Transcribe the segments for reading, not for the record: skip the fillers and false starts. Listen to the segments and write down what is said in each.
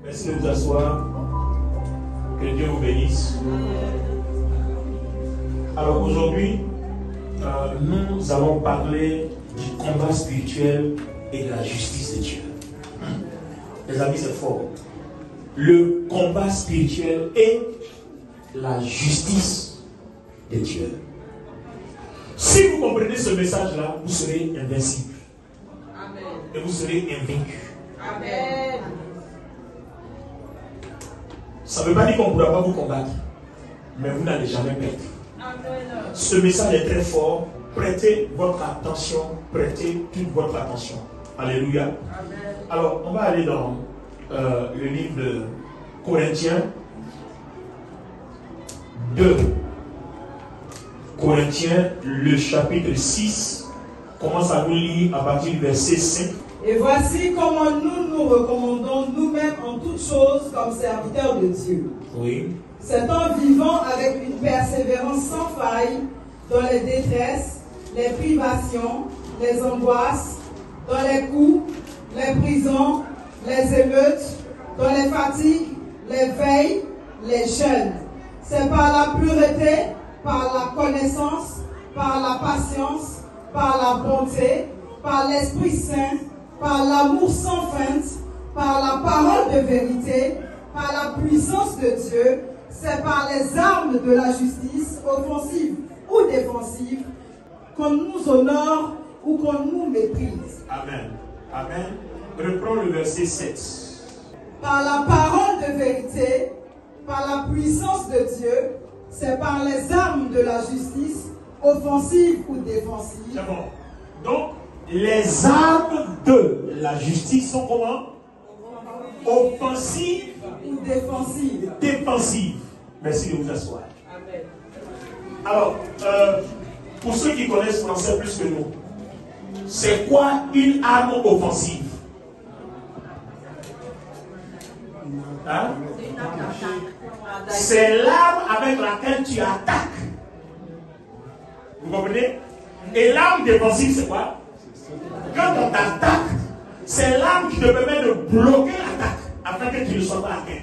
Merci de vous asseoir. Que Dieu vous bénisse. Alors aujourd'hui, nous allons parler du combat spirituel et de la justice de Dieu. Les amis, c'est fort. Le combat spirituel et la justice de Dieu. Si vous comprenez ce message-là, vous serez invincible. Amen. Et vous serez invaincu. Amen. Ça ne veut pas dire qu'on ne pourra pas vous combattre, mais vous n'allez jamais perdre. Amen. Ce message est très fort. Prêtez votre attention, prêtez toute votre attention. Alléluia. Amen. Alors, on va aller dans le livre de Corinthiens 2. Corinthiens, le chapitre 6, commence à nous lire à partir du verset 5. Et voici comment nous nous recommandons nous-mêmes en toutes choses comme serviteurs de Dieu. Oui. C'est en vivant avec une persévérance sans faille dans les détresses, les privations, les angoisses, dans les coups, les prisons, les émeutes, dans les fatigues, les veilles, les jeûnes. C'est par la pureté, par la connaissance, par la patience, par la bonté, par l'Esprit Saint, par l'amour sans feinte, par la parole de vérité, par la puissance de Dieu, c'est par les armes de la justice, offensives ou défensives, qu'on nous honore ou qu'on nous méprise. Amen. Amen. Reprends le verset 7. Par la parole de vérité, par la puissance de Dieu, c'est par les armes de la justice, offensives ou défensives. C'est bon. Donc, les armes de la justice sont comment? Offensives ou défensives. Défensives. Merci de vous asseoir. Amen. Alors, pour ceux qui connaissent français plus que nous, c'est quoi une arme offensive? Hein? C'est l'arme avec laquelle tu attaques. Vous comprenez? Et l'arme défensive, c'est quoi? Quand on t'attaque, c'est l'arme qui te permet de bloquer l'attaque afin que tu ne sois pas atteint.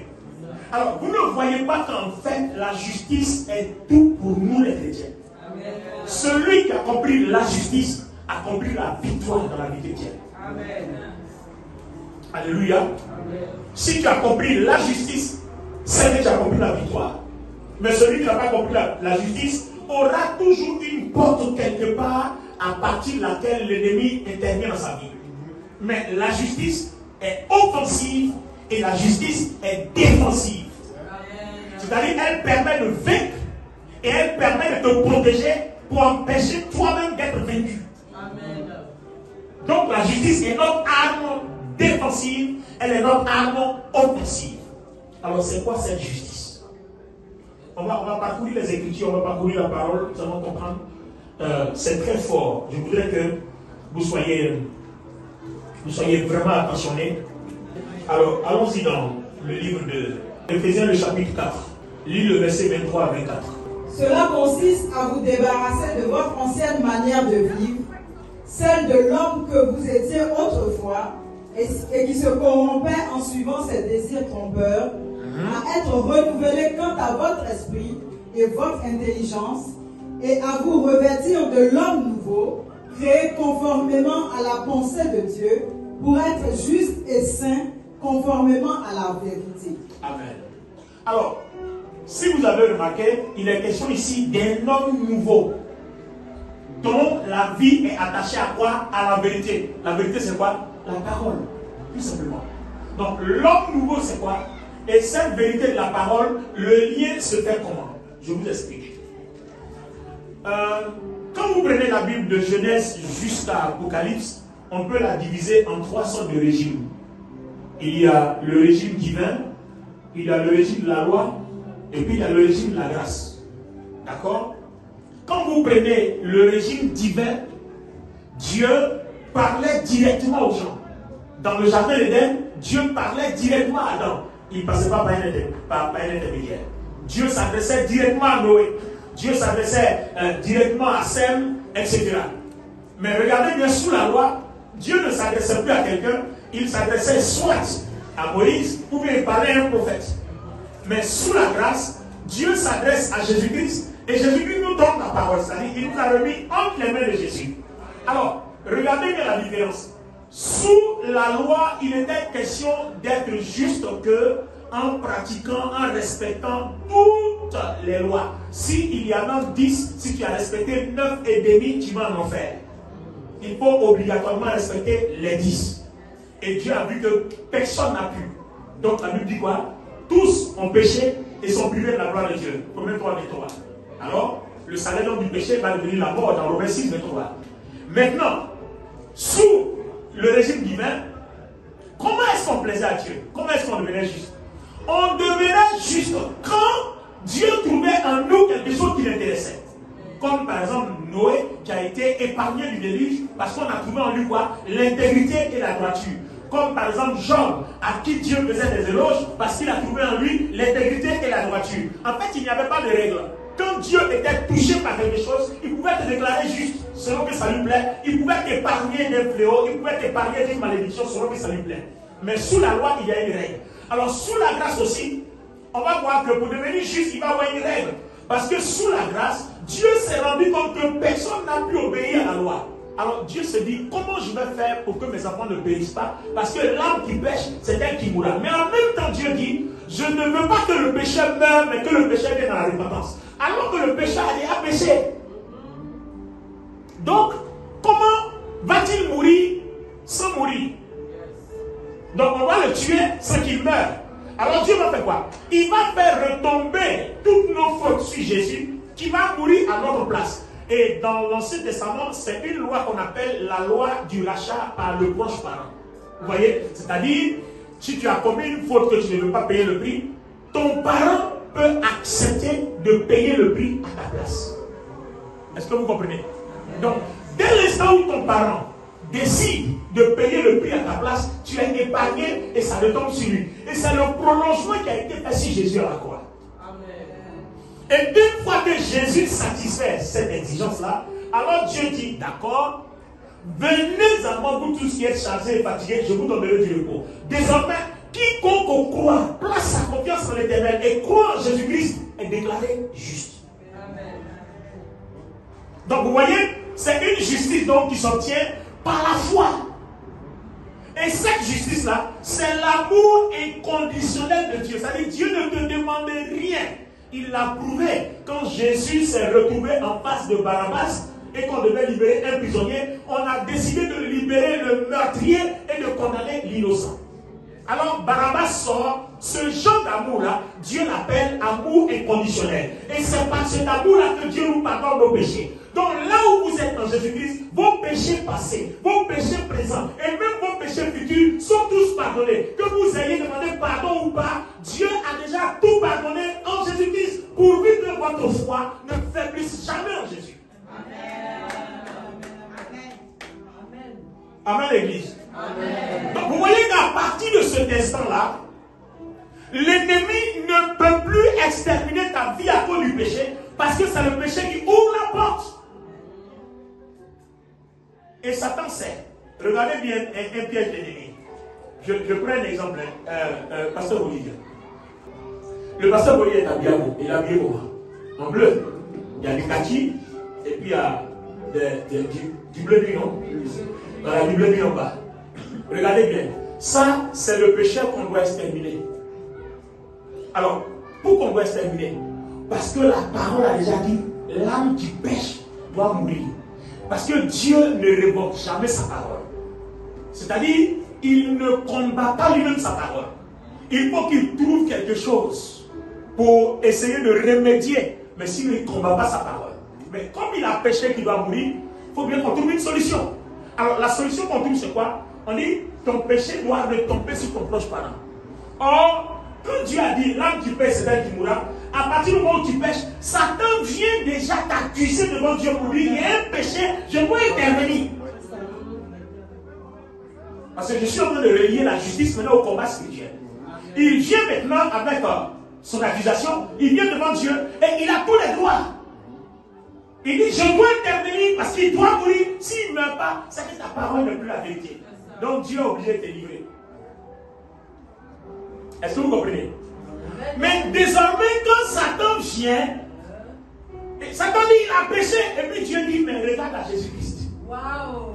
Alors, vous ne voyez pas qu'en fait, la justice est tout pour nous les chrétiens. Amen. Celui qui a compris la justice a compris la victoire dans la vie chrétienne. Amen. Alléluia. Amen. Si tu as compris la justice, c'est que tu as compris la victoire. Mais celui qui n'a pas compris la justice aura toujours une porte quelque part à partir de laquelle l'ennemi intervient dans sa vie. Mais la justice est offensive et la justice est défensive. C'est-à-dire qu'elle permet de vaincre et elle permet de te protéger pour empêcher toi-même d'être vaincu. Amen. Donc la justice est notre arme défensive, elle est notre arme offensive. Alors c'est quoi cette justice? On va parcourir les Écritures, on va parcourir la parole, nous allons comprendre. C'est très fort. Je voudrais que vous soyez vraiment attentionnés. Alors, allons-y dans le livre de Éphésiens, le chapitre 4. Lis le verset 23 à 24. Cela consiste à vous débarrasser de votre ancienne manière de vivre, celle de l'homme que vous étiez autrefois, et qui se corrompait en suivant ses désirs trompeurs, à être renouvelé quant à votre esprit et votre intelligence, et à vous revêtir de l'homme nouveau, créé conformément à la pensée de Dieu, pour être juste et saint, conformément à la vérité. Amen. Alors, si vous avez remarqué, il est question ici d'un homme nouveau, dont la vie est attachée à quoi? À la vérité. La vérité, c'est quoi? La parole, tout simplement. Donc, l'homme nouveau, c'est quoi? Et cette vérité de la parole, le lien se fait comment? Je vous explique. Quand vous prenez la Bible de Genèse jusqu'à Apocalypse, on peut la diviser en 3 sortes de régimes. Il y a le régime divin, il y a le régime de la loi, et puis il y a le régime de la grâce. D'accord? Quand vous prenez le régime divin, Dieu parlait directement aux gens. Dans le jardin d'Éden, Dieu parlait directement à Adam. Il ne passait pas par un intermédiaire. Dieu s'adressait directement à Noé. Dieu s'adressait directement à Sem, etc. Mais regardez bien, sous la loi, Dieu ne s'adressait plus à quelqu'un, il s'adressait soit à Moïse, ou bien il parlait à un prophète. Mais sous la grâce, Dieu s'adresse à Jésus-Christ, et Jésus-Christ nous donne la parole. C'est-à-dire qu'il nous a remis entre les mains de Jésus. Alors, regardez bien la différence. Sous la loi, il était question d'être juste que en pratiquant, en respectant toutes les lois. S'il y en a 10, si tu as respecté 9 et demi, tu vas en enfer. Il faut obligatoirement respecter les 10. Et Dieu a vu que personne n'a pu. Donc la Bible dit quoi? Tous ont péché et sont privés de la gloire de Dieu. Romains 3, 23. Alors, le salaire du péché va devenir la mort dans Romains 6, 23. Maintenant, sous le régime divin, comment est-ce qu'on plaisait à Dieu? Comment est-ce qu'on devenait juste? On devenait juste quand Dieu trouvait en nous quelque chose qui l'intéressait. Comme par exemple Noé qui a été épargné du déluge parce qu'on a trouvé en lui quoi? L'intégrité et la droiture. Comme par exemple Job à qui Dieu faisait des éloges parce qu'il a trouvé en lui l'intégrité et la droiture. En fait, il n'y avait pas de règle. Quand Dieu était touché par quelque chose, il pouvait te déclarer juste selon que ça lui plaît. Il pouvait t'épargner d'un fléau, il pouvait t'épargner d'une malédiction selon que ça lui plaît. Mais sous la loi, il y a une règle. Alors sous la grâce aussi, on va voir que pour devenir juste, il va y avoir une règle. Parce que sous la grâce, Dieu s'est rendu compte que personne n'a pu obéir à la loi. Alors Dieu se dit, comment je vais faire pour que mes enfants ne périssent pas? Parce que l'âme qui pêche, c'est elle qui mourra. Mais en même temps, Dieu dit, je ne veux pas que le pécheur meure, mais que le pécheur vienne à la repentance. Alors que le pécheur a déjà péché. Donc, comment va-t-il mourir sans mourir? Donc on va le tuer sans qu'il meure. Alors Dieu va faire quoi? Il va faire retomber toutes nos fautes sur Jésus, qui va mourir à notre place. Et dans l'Ancien Testament, c'est une loi qu'on appelle la loi du rachat par le proche parent. Vous voyez? C'est-à-dire, si tu as commis une faute que tu ne veux pas payer le prix, ton parent peut accepter de payer le prix à ta place. Est-ce que vous comprenez? Donc, dès l'instant où ton parent décide de payer le prix à ta place, tu es épargné et ça retombe sur lui. Et c'est le prolongement qui a été fait sur Jésus à la croix. Et une fois que Jésus satisfait cette exigence-là, alors Dieu dit, d'accord, venez à moi, vous tous qui êtes chargés et fatigués, je vous donnerai du repos. Désormais, quiconque croit, place sa confiance en l'Éternel et croit en Jésus-Christ, est déclaré juste. Amen. Donc vous voyez, c'est une justice donc qui s'obtient par la foi. Et cette justice-là, c'est l'amour inconditionnel de Dieu. C'est-à-dire Dieu ne te demande rien. Il l'a prouvé quand Jésus s'est retrouvé en face de Barabbas et qu'on devait libérer un prisonnier. On a décidé de libérer le meurtrier et de condamner l'innocent. Alors Barabbas sort, ce genre d'amour-là, Dieu l'appelle amour inconditionnel. Et c'est par cet amour-là que Dieu nous pardonne nos péchés. Donc là où vous êtes en Jésus-Christ, vos péchés passés, vos péchés présents et même vos péchés futurs sont tous pardonnés. Que vous ayez demandé pardon ou pas, Dieu a déjà tout pardonné en Jésus-Christ, pourvu que votre foi ne faiblisse jamais en Jésus. Amen. Amen l'Église. Amen. Donc vous voyez qu'à partir de cet instant-là, l'ennemi ne peut plus exterminer ta vie à cause du péché, parce que c'est le péché qui ouvre la porte. Et Satan sait. Regardez bien un piège d'ennemi. Je prends un exemple, pasteur Olivier. Le pasteur Olivier est habillé à vous, il est habillé en bleu. Il y a du kaki, et puis il y a du bleu nuit, non? Voilà, du bleu nuit en bas. Regardez bien. Ça, c'est le péché qu'on doit exterminer. Alors, pourquoi on doit exterminer? Parce que la parole a déjà dit, l'âme qui pêche doit mourir. Parce que Dieu ne révoque jamais sa parole. C'est-à-dire, il ne combat pas lui-même sa parole. Il faut qu'il trouve quelque chose pour essayer de remédier. Mais s'il ne combat pas sa parole. Mais comme il a péché qu'il doit mourir, il faut bien qu'on trouve une solution. Alors, la solution qu'on trouve, c'est quoi? On dit, ton péché doit retomber sur ton proche parent. Or, quand Dieu a dit, l'âme qui pêche, c'est elle qui mourra, à partir du moment où tu pêches, Satan vient déjà t'accuser devant Dieu pour lui, il y a un péché, je dois intervenir. Parce que je suis en train de relier la justice maintenant au combat spirituel. Il vient maintenant avec son accusation, il vient devant Dieu et il a tous les droits. Il dit, je dois intervenir parce qu'il doit mourir. S'il ne meurt pas, c'est que ta parole n'est plus la vérité. Donc Dieu est obligé de te livrer. Est-ce que vous comprenez? Mais désormais, quand Satan vient, Satan dit il a péché, et puis Dieu dit mais regarde à Jésus-Christ. Wow.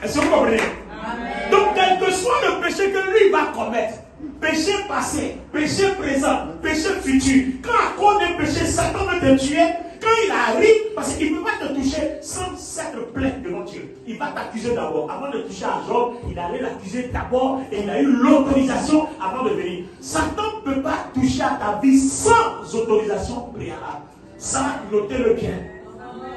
Est-ce que vous comprenez? Amen. Donc, quel que soit le péché que lui va commettre, péché passé, péché présent, péché futur, quand à cause d'un péché, Satan veut te tuer, quand il arrive, parce qu'il ne peut pas te toucher sans s'être plein devant Dieu. Il va t'accuser d'abord. Avant de toucher à Job, il allait l'accuser d'abord et il a eu l'autorisation avant de venir. Satan ne peut pas toucher à ta vie sans autorisation préalable. Ça, notez-le bien.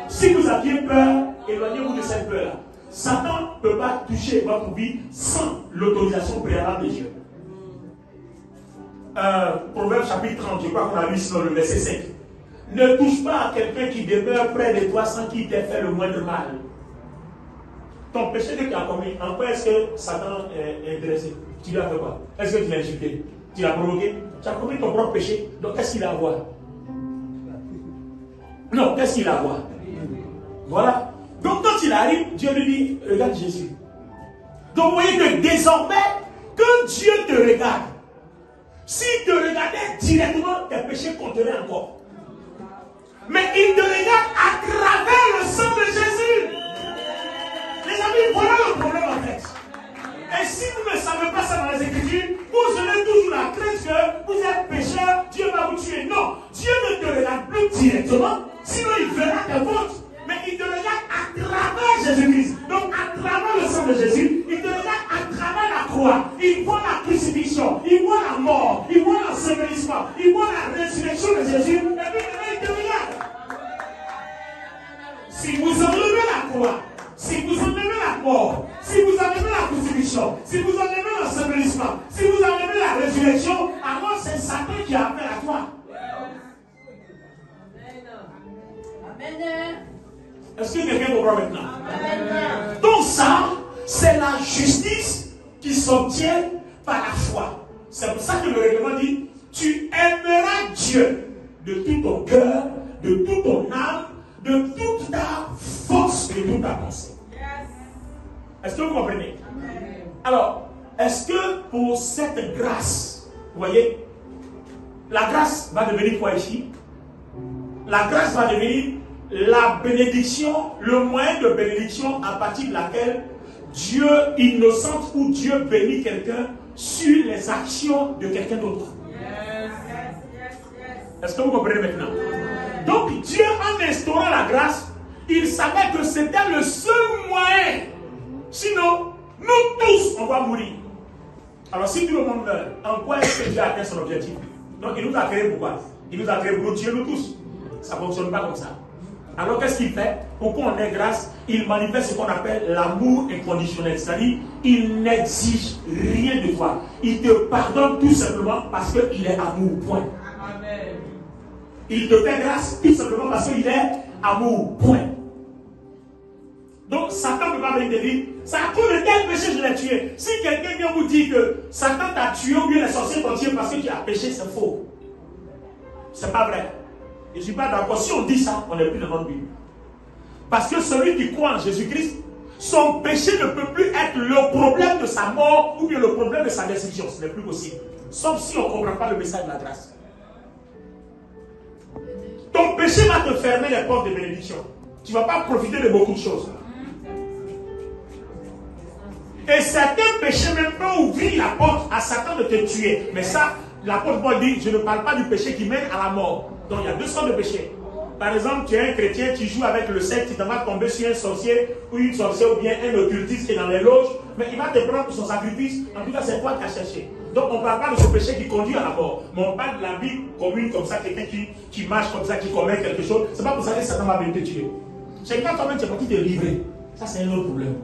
Si vous aviez peur, éloignez-vous de cette peur-là. Satan ne peut pas toucher votre vie sans l'autorisation préalable de Dieu. Proverbe chapitre 30, je crois qu'on a lu sur le verset 5. Ne touche pas à quelqu'un qui demeure près de toi sans qu'il t'ait fait le moindre mal. Ton péché que tu as commis, en quoi est-ce que Satan est intéressé? Tu lui as fait quoi? Est-ce que tu l'as insulté? Tu l'as provoqué? Tu as commis ton propre péché. Donc qu'est-ce qu'il a à voir? Non, qu'est-ce qu'il a à voir? Voilà. Donc quand il arrive, Dieu lui dit, regarde Jésus. Donc vous voyez que désormais, quand Dieu te regarde, s'il te regardait directement, tes péchés compteraient encore. Mais il te regarde à travers le sang de Jésus. Les amis, voilà le problème en fait. Et si vous ne savez pas ça dans les Écritures, vous aurez toujours la crainte que vous êtes pécheur, Dieu va vous tuer. Non, Dieu ne te regarde plus directement, sinon il verra tes fautes. Mais il te regarde à travers Jésus-Christ. Donc à travers le sang de Jésus, il te regarde à travers la croix. Il voit la crucifixion, il voit la mort, il voit l'ensevelissement, il voit la résurrection de Jésus. Et puis maintenant il te regarde. Si vous enlevez la croix, si vous enlevez la mort, si vous enlevez la crucifixion, si vous enlevez l'ensevelissement, si vous enlevez la résurrection, alors c'est Satan qui a appelé à toi. Amen. Est-ce que quelqu'un comprend maintenant? Amen. Donc ça, c'est la justice qui s'obtient par la foi. C'est pour ça que le règlement dit, tu aimeras Dieu de tout ton cœur, de toute ton âme, de toute ta force et de toute ta pensée. Est-ce que vous comprenez? Alors, est-ce que pour cette grâce, vous voyez, la grâce va devenir quoi ici? La grâce va devenir la bénédiction, le moyen de bénédiction à partir de laquelle Dieu innocente ou Dieu bénit quelqu'un sur les actions de quelqu'un d'autre. Est-ce que vous comprenez maintenant? Donc Dieu, en instaurant la grâce, il savait que c'était le seul moyen. Sinon, nous tous, on va mourir. Alors si tout le monde meurt, en quoi est-ce que Dieu a atteint son objectif? Donc il nous a créé pourquoi? Il nous a créé pour nous tuer nous tous. Ça ne fonctionne pas comme ça. Alors qu'est-ce qu'il fait? Pour qu'on ait grâce, il manifeste ce qu'on appelle l'amour inconditionnel. C'est-à-dire, il n'exige rien de toi. Il te pardonne tout simplement parce qu'il est amour. Point. Amen. Il te fait grâce tout simplement parce qu'il est amour. Point. Donc Satan ne peut pas venir te dire, c'est à cause de tel péché je l'ai tué. Si quelqu'un vient vous dire que Satan t'a tué ou bien les sorciers t'ont tué parce que tu as péché, c'est faux. C'est pas vrai. Je ne suis pas d'accord. Si on dit ça, on n'est plus dans notre Bible. Parce que celui qui croit en Jésus-Christ, son péché ne peut plus être le problème de sa mort ou bien le problème de sa destruction. Ce n'est plus possible. Sauf si on ne comprend pas le message de la grâce. Ton péché va te fermer les portes de bénédiction. Tu ne vas pas profiter de beaucoup de choses. Et certains péchés même peuvent ouvrir la porte à Satan de te tuer. Mais ça, l'apôtre Paul dit, je ne parle pas du péché qui mène à la mort. Donc il y a deux sortes de péchés. Par exemple, tu es un chrétien, tu joues avec le sexe, tu vas tomber sur un sorcier ou une sorcière ou bien un occultiste qui est dans les loges, mais il va te prendre pour son sacrifice. En tout cas, c'est toi qui as cherché. Donc on ne parle pas de ce péché qui conduit à la mort. Mais on parle de la vie commune comme ça, quelqu'un qui marche comme ça, qui commet quelque chose. C'est pas pour ça que Satan va venir te tuer. C'est quand toi-même tu es parti te livrer. Ça c'est un autre problème.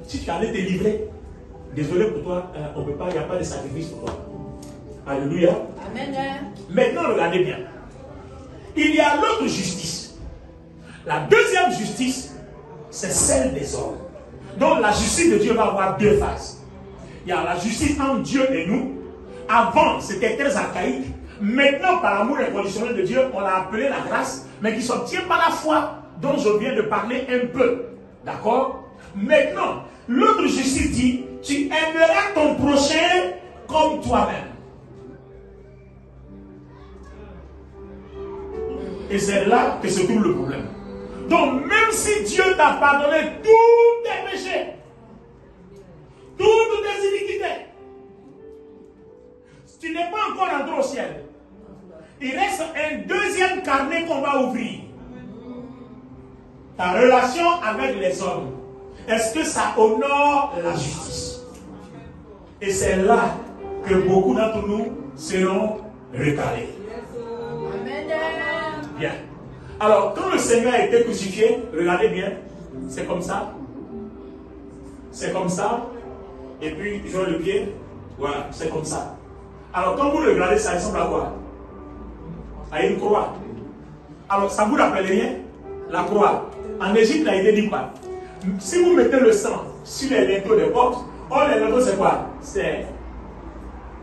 Si tu allais te livrer, désolé pour toi, on peut pas, il n'y a pas de sacrifice pour toi. Alléluia. Amen. Maintenant, regardez bien. Il y a l'autre justice. La deuxième justice, c'est celle des hommes. Donc la justice de Dieu va avoir deux phases. Il y a la justice entre Dieu et nous. Avant, c'était très archaïque. Maintenant, par l'amour inconditionnel de Dieu, on l'a appelé la grâce, mais qui s'obtient par la foi, dont je viens de parler un peu. D'accord? Maintenant, l'autre justice dit, tu aimeras ton prochain comme toi-même. Et c'est là que se trouve le problème. Donc, même si Dieu t'a pardonné tous tes péchés, toutes tes iniquités, tu n'es pas encore entré au ciel. Il reste un deuxième carnet qu'on va ouvrir. Ta relation avec les hommes. Est-ce que ça honore la justice? Et c'est là que beaucoup d'entre nous seront recalés. Bien. Alors, quand le Seigneur a été crucifié, regardez bien, c'est comme ça. C'est comme ça. Et puis, je vois le pied. Voilà, c'est comme ça. Alors, quand vous regardez, ça ressemble à quoi? À une croix. Alors, ça ne vous rappelle rien? La croix. En Égypte, il a été dit quoi? Si vous mettez le sang sur les linteaux des portes, les linteaux, c'est quoi? C'est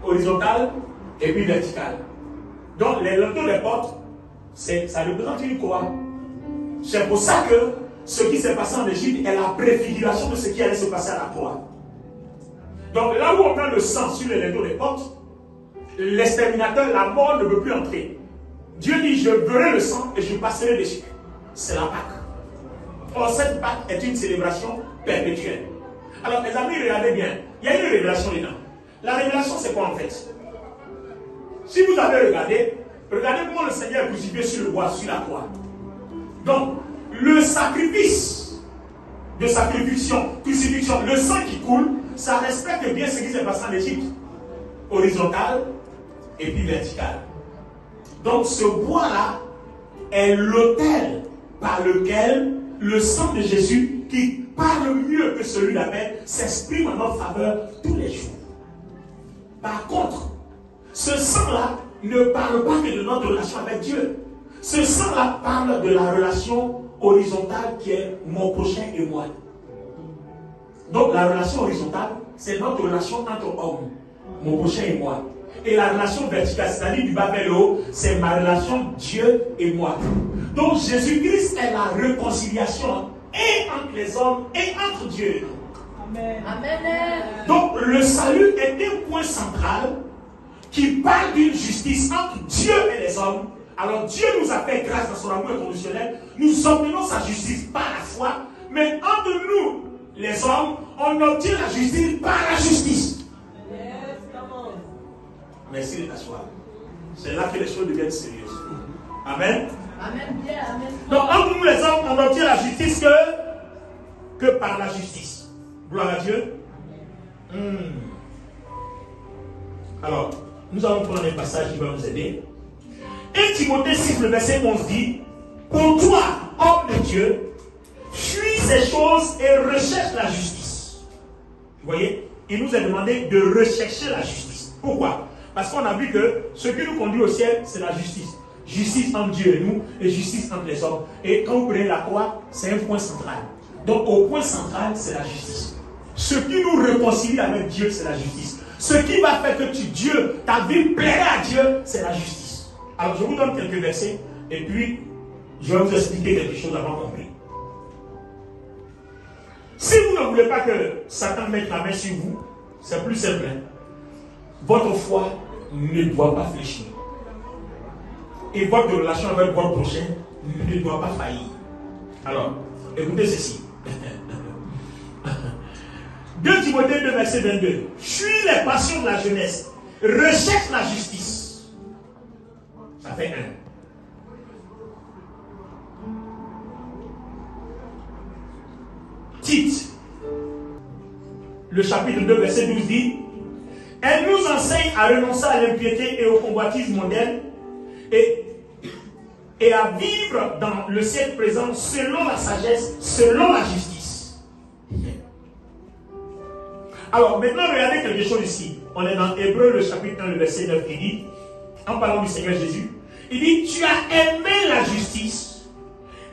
horizontal et puis vertical. Donc, les linteaux des portes, ça représente une croix. C'est pour ça que ce qui s'est passé en Égypte est la préfiguration de ce qui allait se passer à la croix. Donc, là où on met le sang sur les linteaux des portes, l'exterminateur, la mort ne peut plus entrer. Dieu dit, je verrai le sang et je passerai dessus. C'est la Pâque. Or, cette Pâque est une célébration perpétuelle. Alors, mes amis, regardez bien. Il y a une révélation dedans. La révélation, c'est quoi en fait? Si vous avez regardé, regardez comment le Seigneur est crucifié sur le bois, sur la croix. Donc, le sacrifice de sa crucifixion, le sang qui coule, ça respecte bien ce qui s'est passé en Égypte. Horizontal et puis vertical. Donc, ce bois-là est l'autel par lequel le sang de Jésus, qui parle mieux que celui d'Abel, s'exprime en notre faveur tous les jours. Par contre, ce sang-là ne parle pas que de notre relation avec Dieu. Ce sang-là parle de la relation horizontale qui est mon prochain et moi. Donc la relation horizontale, c'est notre relation entre hommes, mon prochain et moi. Et la relation verticale, c'est-à-dire du bas vers le haut, c'est ma relation Dieu et moi. Donc Jésus-Christ est la réconciliation et entre les hommes et entre Dieu et nous. Amen. Amen. Donc le salut est un point central qui parle d'une justice entre Dieu et les hommes. Alors Dieu nous a fait grâce dans son amour inconditionnel. Nous obtenons sa justice par la foi. Mais entre nous, les hommes, on obtient la justice par la justice. Yes, come on. Merci de t'asseoir. C'est là que les choses deviennent sérieuses. Amen. Amen. Bien, amen. Donc entre nous les hommes, on obtient la justice que par la justice. Gloire à Dieu. Alors, nous allons prendre un passage qui va nous aider. Et Timothée 6, le verset 11 dit: pour toi, homme de Dieu, fuis ces choses et recherche la justice. Vous voyez, il nous a demandé de rechercher la justice. Pourquoi? Parce qu'on a vu que ce qui nous conduit au ciel, c'est la justice. Justice entre Dieu et nous, et justice entre les hommes. Et quand vous prenez la croix, c'est un point central. Donc au point central, c'est la justice. Ce qui nous réconcilie avec Dieu, c'est la justice. Ce qui va faire que ta vie plaira à Dieu, c'est la justice. Alors je vous donne quelques versets, et puis je vais vous expliquer quelque chose avant qu'on prie. Si vous ne voulez pas que Satan mette la main sur vous, c'est plus simple. Votre foi ne doit pas fléchir. Et votre relation avec votre prochain ne doit pas faillir. Alors, écoutez ceci. 2 Timothée 2, verset 22. Fuis les passions de la jeunesse. Recherche la justice. Ça fait 1. Tite, le chapitre 2, verset 12 dit: elle nous enseigne à renoncer à l'impiété et au convoitisme mondain et à vivre dans le siècle présent selon la sagesse, selon la justice. Alors maintenant, regardez quelque chose ici. On est dans Hébreux, le chapitre 1, le verset 9, qui dit, en parlant du Seigneur Jésus, il dit: tu as aimé la justice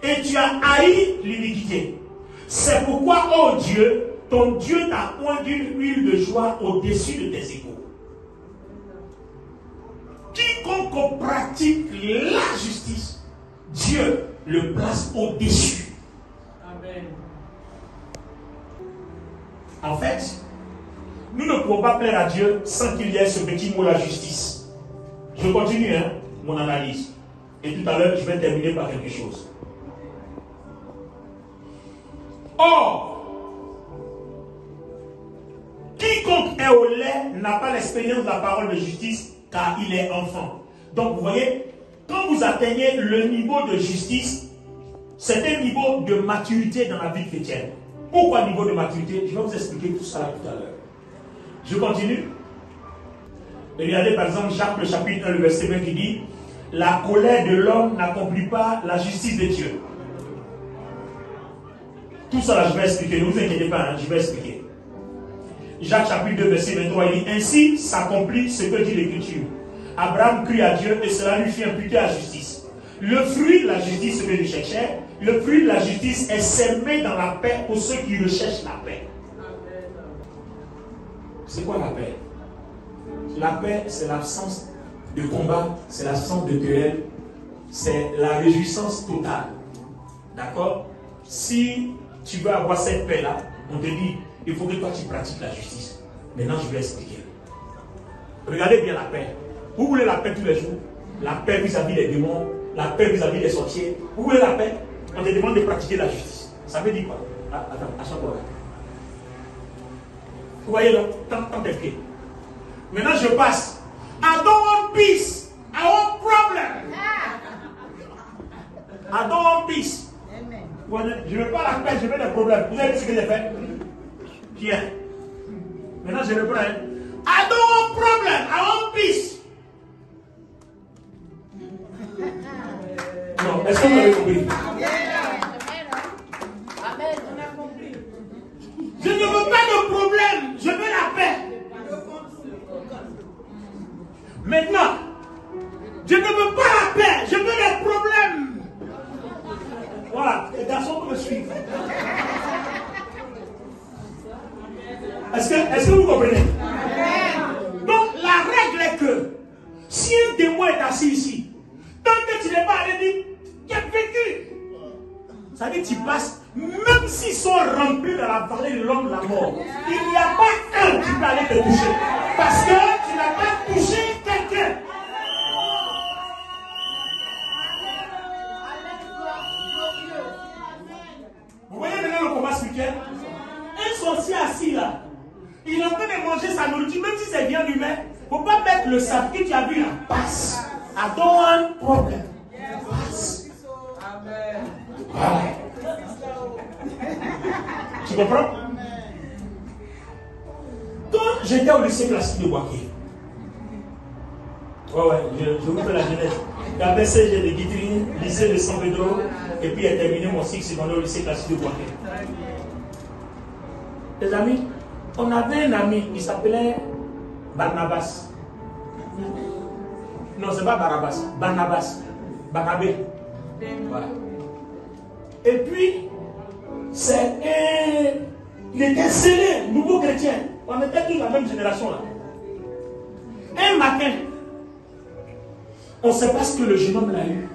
et tu as haï l'iniquité. C'est pourquoi, oh Dieu, ton Dieu t'a oint d'une huile de joie au-dessus de tes égaux. Quiconque pratique la justice, Dieu le place au-dessus. Amen. En fait, nous ne pouvons pas plaire à Dieu sans qu'il y ait ce petit mot, la justice. Je continue mon analyse. Et tout à l'heure, je vais terminer par quelque chose. Or, quiconque est au lait n'a pas l'expérience de la parole de justice car il est enfant. Donc vous voyez, quand vous atteignez le niveau de justice, c'est un niveau de maturité dans la vie chrétienne. Pourquoi niveau de maturité? Je vais vous expliquer tout ça tout à l'heure. Je continue. Regardez par exemple Jacques le chapitre 1, le verset 20 qui dit: la colère de l'homme n'accomplit pas la justice de Dieu. Tout ça là, je vais expliquer. Ne vous inquiétez pas, je vais expliquer. Jacques chapitre 2, verset 23, il dit: ainsi s'accomplit ce que dit l'Écriture. Abraham crie à Dieu et cela lui fit imputer la justice. Le fruit de la justice, ce que je cherchais, le fruit de la justice est semé dans la paix pour ceux qui recherchent la paix. C'est quoi la paix? La paix, c'est l'absence de combat, c'est l'absence de querelle, c'est la réjouissance totale. D'accord? Si tu veux avoir cette paix-là, on te dit, il faut que toi tu pratiques la justice. Maintenant, je vais expliquer. Regardez bien la paix. Vous voulez la paix tous les jours? La paix vis-à-vis des démons, la paix vis-à-vis des sorciers. Vous voulez la paix? On te demande de pratiquer la justice. Ça veut dire quoi? Ah, attends, à chaque fois. Vous voyez là, tant t'es pieds. Maintenant, je passe. I don't want peace. I want problem. I don't want peace. Je ne veux pas la paix, je veux des problèmes. Vous avez vu ce que j'ai fait? Tiens. Maintenant, je reprends. I don't want problem. I want peace. Non, est-ce que vous avez compris? Amen, on a compris. Je ne veux pas de problème, je veux la paix. Maintenant, je ne veux pas la paix, je veux des problèmes. Voilà, les garçons peuvent me suivre. Est-ce que vous comprenez? Donc, la règle est que si un témoin est assis ici, tant que tu n'es pas allé dire, tu as vécu. Ça veut dire que tu passes, même s'ils sont remplis dans la vallée de l'homme de la mort, il n'y a pas un qui peut aller te toucher. Parce que tu n'as pas touché quelqu'un. Vous voyez maintenant le combat spirituel? Un sorcier assis là, il est en train de manger sa nourriture, même si c'est bien humain, il ne faut pas mettre le sable que tu as vu là. Passe. I don't want problem. Passe. Voilà. Tu comprends? Quand j'étais au lycée classique de Boaké, je vous fais la jeunesse. J'avais CG de Guitry, lycée de San Pedro, et puis j'ai terminé mon cycle secondaire au lycée classique de Boaké. Les amis, on avait un ami, il s'appelait Barnabas. Non, c'est pas Barnabas, Barnabas. Barnabé. Voilà. Et puis, il était scellé, nouveau chrétien. On était tous la même génération là. Un matin, on ne sait pas ce que le jeune homme l'a eu.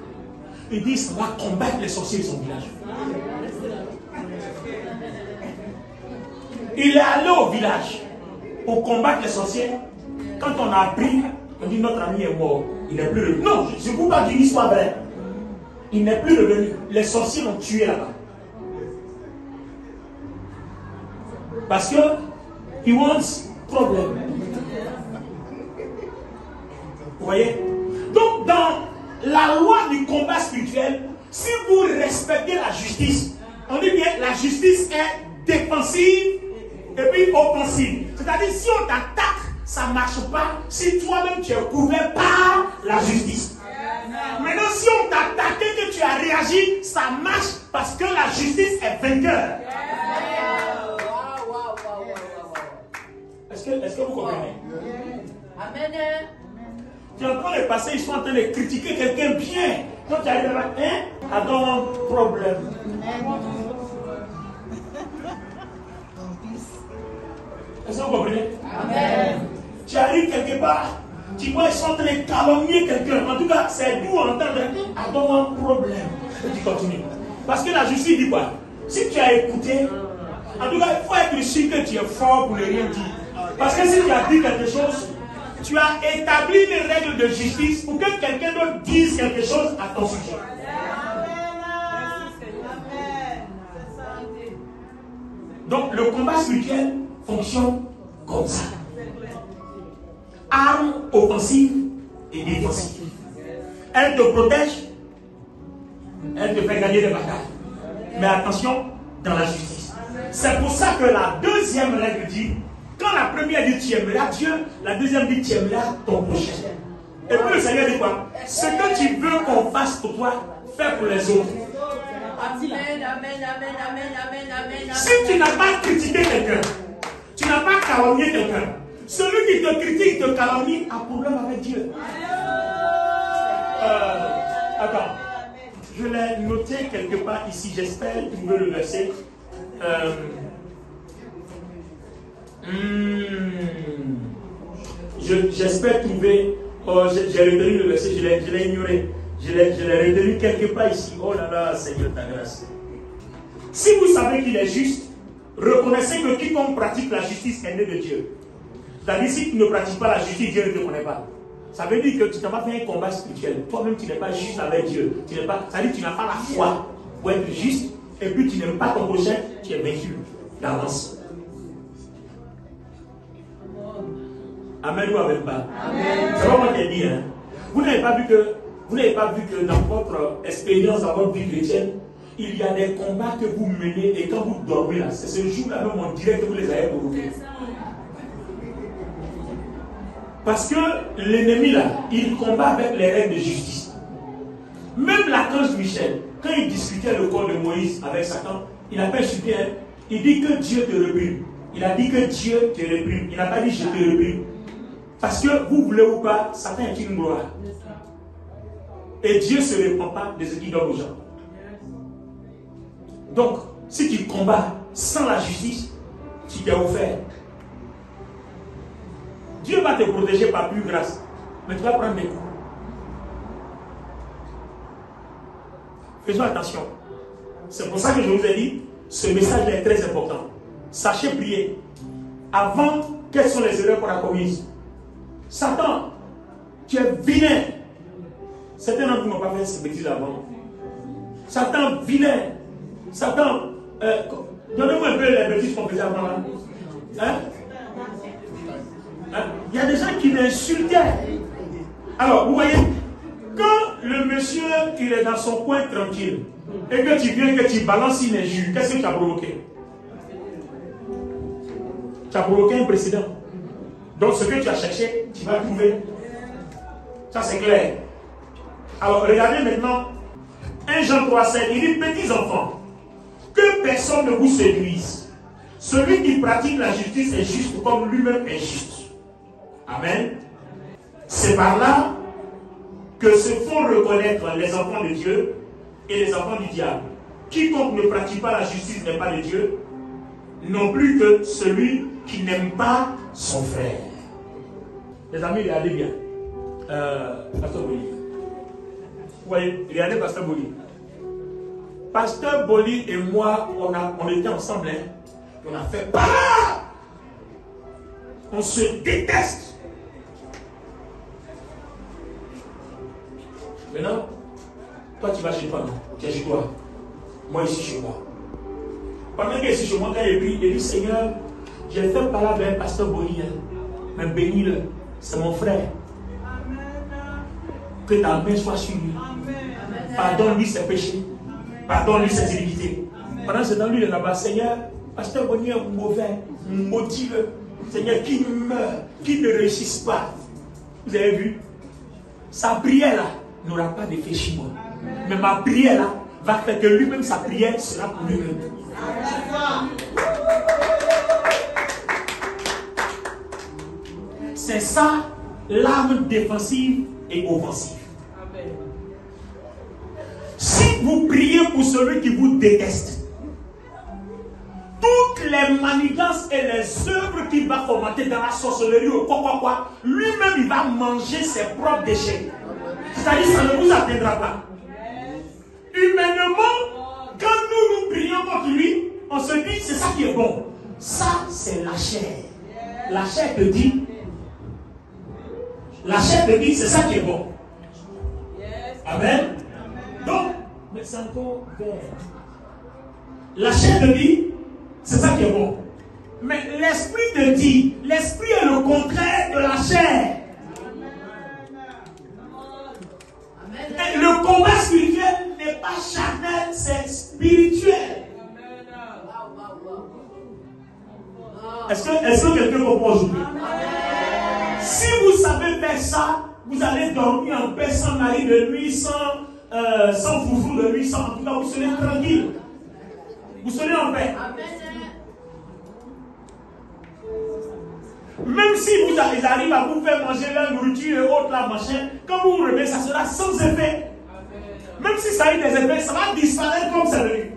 Il dit, ça va combattre les sorciers de son village. Il est allé au village pour combattre les sorciers. Quand on a appris, on dit notre ami est mort. Il n'est plus revenu. Non, je ne vous pas d'une histoire vraie. Il n'est plus revenu. Les sorciers l'ont tué là-bas. Parce que he wants problem. Vous voyez? Donc dans la loi du combat spirituel, si vous respectez la justice, on dit bien la justice est défensive et puis offensive. C'est-à-dire si on t'attaque, ça ne marche pas si toi-même tu es couvert par la justice. Maintenant si on t'attaque et que tu as réagi, ça marche parce que la justice est vainqueur. Est-ce que vous comprenez? Amen. Tu es en train de passer, ils sont en train de critiquer quelqu'un bien. Quand tu arrives là, I don't want problem. Est-ce que vous comprenez? Amen. Tu arrives quelque part, tu vois, ils sont en train de calomnier quelqu'un. En tout cas, c'est doux entendre, I don't want problem. Et tu continues. Parce que la justice dit quoi? Si tu as écouté, en tout cas, il faut être sûr que tu es fort pour ne rien dire. Parce que si tu as dit quelque chose, tu as établi les règles de justice pour que quelqu'un d'autre dise quelque chose à ton sujet. Donc le combat spirituel fonctionne comme ça. Arme offensive et défensive. Elle te protège, elle te fait gagner des batailles. Mais attention, dans la justice. C'est pour ça que la deuxième règle dit, quand la première dit tu aimeras Dieu, la deuxième dit tu aimeras ton prochain. Et puis le Seigneur dit quoi? Ce que tu veux qu'on fasse pour toi, fais pour les autres. Amen, amen, amen, amen, amen, amen. Si tu n'as pas critiqué quelqu'un, tu n'as pas calomnié quelqu'un, celui qui te critique, te calomnie, a problème avec Dieu. Attends, je l'ai noté quelque part ici, j'espère trouver le verset. J'espère trouver. Oh, j'ai retenu le verset, je l'ai ignoré. Je l'ai retenu quelque part ici. Oh là là, Seigneur, ta grâce. Si vous savez qu'il est juste, reconnaissez que quiconque pratique la justice est né de Dieu. C'est-à-dire, si tu ne pratiques pas la justice, Dieu ne te connaît pas. Ça veut dire que tu n'as pas fait un combat spirituel. Toi-même, tu n'es pas juste avec Dieu. Ça veut dire que tu n'as pas la foi pour être juste. Et puis, tu n'aimes pas ton prochain, tu es vaincu d'avance. Amen ou amen pas? C'est pas moi qui ai dit. Hein? Vous n'avez pas vu que dans votre expérience, dans votre vie chrétienne, il y a des combats que vous menez et quand vous dormez là, c'est ce jour-là même on dirait que vous les avez provoqués. Parce que l'ennemi là, il combat avec les règles de justice. Même l'archange Michel, quand il discutait le corps de Moïse avec Satan, il n'a pas insulté, hein? Il dit que Dieu te réprime. Il a dit que Dieu te réprime. Il n'a pas dit je te réprime. Parce que vous voulez ou pas, Satan est une gloire. Et Dieu ne se répand pas de ce qu'il donne aux gens. Donc, si tu combats sans la justice, tu t'es offert. Dieu va te protéger par plus grâce. Mais tu vas prendre des coups. Faisons attention. C'est pour ça que je vous ai dit, ce message est très important. Sachez prier. Avant, quelles sont les erreurs qu'on a commises? Satan, tu es vilain. Certains d'entre vous n'ont pas fait ces bêtises avant. Satan, vilain. Satan, donnez-moi un peu les bêtises qu'on faisait avant là. Hein? Il y a des gens qui l'insultaient. Alors, vous voyez, quand le monsieur il est dans son coin tranquille et que tu viens, que tu balances une injure, qu'est-ce que tu as provoqué? Tu as provoqué un précédent. Donc, ce que tu as cherché, tu vas trouver. Ça, c'est clair. Alors, regardez maintenant 1 Jean 3,7. Il dit, petits enfants, que personne ne vous séduise. Celui qui pratique la justice est juste comme lui-même est juste. Amen. C'est par là que se font reconnaître les enfants de Dieu et les enfants du diable. Quiconque ne pratique pas la justice n'est pas de Dieu, non plus que celui qui n'aime pas son frère. Les amis, regardez bien. Pasteur Boli. Vous voyez, regardez Pasteur Boli. Pasteur Boli et moi, on était ensemble. Hein. On a fait pas. On se déteste. Maintenant, toi tu vas chez toi, non? Tu es chez toi. Moi ici chez moi. Pendant qu'il est ici chez moi, quand il dit Seigneur, j'ai fait parler avec Pasteur Boli, hein, mais bénis-le, c'est mon frère. Amen. Que ta main soit sur lui. Pardonne-lui ses péchés. Pardonne-lui ses iniquités. Pendant ce temps, lui il est là-bas, Seigneur, Pasteur Boli est mauvais, maudit-le. Seigneur, qui meurt, qui ne réussisse pas. Vous avez vu? Sa prière là n'aura pas d'effet chez moi. Mais ma prière là va faire que lui-même, sa prière sera pour lui-même. C'est ça l'arme défensive et offensive. Si vous priez pour celui qui vous déteste, toutes les manigances et les œuvres qu'il va fomenter dans la sorcellerie ou quoi, lui-même il va manger ses propres déchets. C'est-à-dire ça ne vous atteindra pas. Humainement, quand nous prions contre lui, on se dit c'est ça qui est bon. Ça, c'est la chair. la chair te dit, c'est ça qui est bon. Amen. Donc, mais c'est encore vert. La chair te dit, c'est ça qui est bon. Mais l'esprit te dit, l'esprit est le contraire de la chair. Et le combat spirituel n'est pas charnel, c'est spirituel. Est-ce que quelqu'un comprend aujourd'hui? Si vous savez faire ça, vous allez dormir en paix, sans mari de nuit, sans foufou de nuit, en tout cas, vous serez tranquille. Vous serez en paix. Même si ils arrivent à vous faire manger leur nourriture et autres, là, machin, quand vous vous réveillez, ça sera sans effet. Même si ça a eu des effets, ça va disparaître comme c'est venu.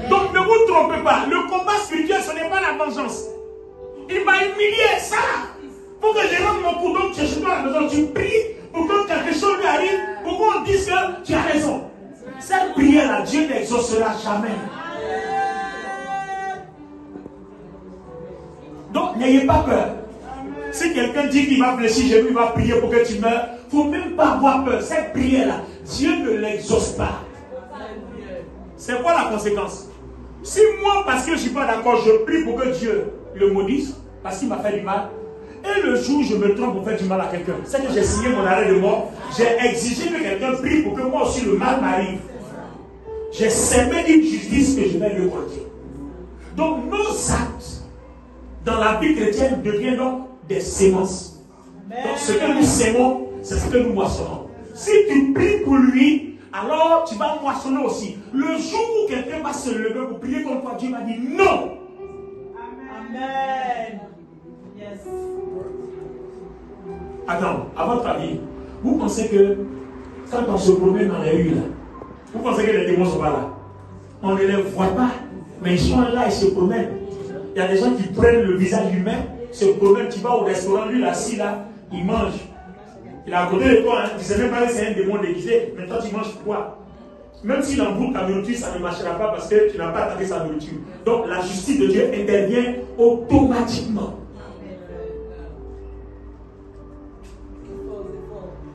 Donc ne vous trompez pas, le combat spirituel, ce n'est pas la vengeance. Il m'a humilié, ça. Pour que je rentre mon coup, donc tu es chez toi à la maison, tu pries pour que quelque chose lui arrive, pour qu'on dise que tu as raison. Cette prière-là, Dieu n'exaucera jamais. Donc n'ayez pas peur. Si quelqu'un dit qu'il va fléchir chez lui, il va prier pour que tu meurs, il ne faut même pas avoir peur. Cette prière-là, Dieu ne l'exauce pas. C'est quoi la conséquence? Si moi, parce que je ne suis pas d'accord, je prie pour que Dieu le maudisse, parce qu'il m'a fait du mal, et le jour où je me trompe pour faire du mal à quelqu'un, c'est que j'ai signé mon arrêt de mort, j'ai exigé que quelqu'un prie pour que moi aussi le mal m'arrive. J'ai semé une justice que je vais lui porter. Donc nos actes dans la vie chrétienne deviennent donc des sémences. Donc ce que nous sémons, c'est ce que nous moissonnons. Si tu pries pour lui, alors tu vas moissonner aussi. Le jour où quelqu'un va se lever pour prier contre toi, Dieu va dire non. Amen. Yes. Attends, à votre avis, vous pensez que quand on se promène dans les rues là, vous pensez que les démons ne sont pas là? On ne les voit pas, mais ils sont là, ils se promènent. Il y a des gens qui prennent le visage humain, se promènent, tu vas au restaurant, lui assis là, il mange. Il est à côté de toi, hein. Tu ne sais même pas que c'est un démon déguisé, mais toi tu manges quoi? Même s'il emboute ta nourriture, ça ne marchera pas parce que tu n'as pas attaqué sa nourriture. Donc la justice de Dieu intervient automatiquement.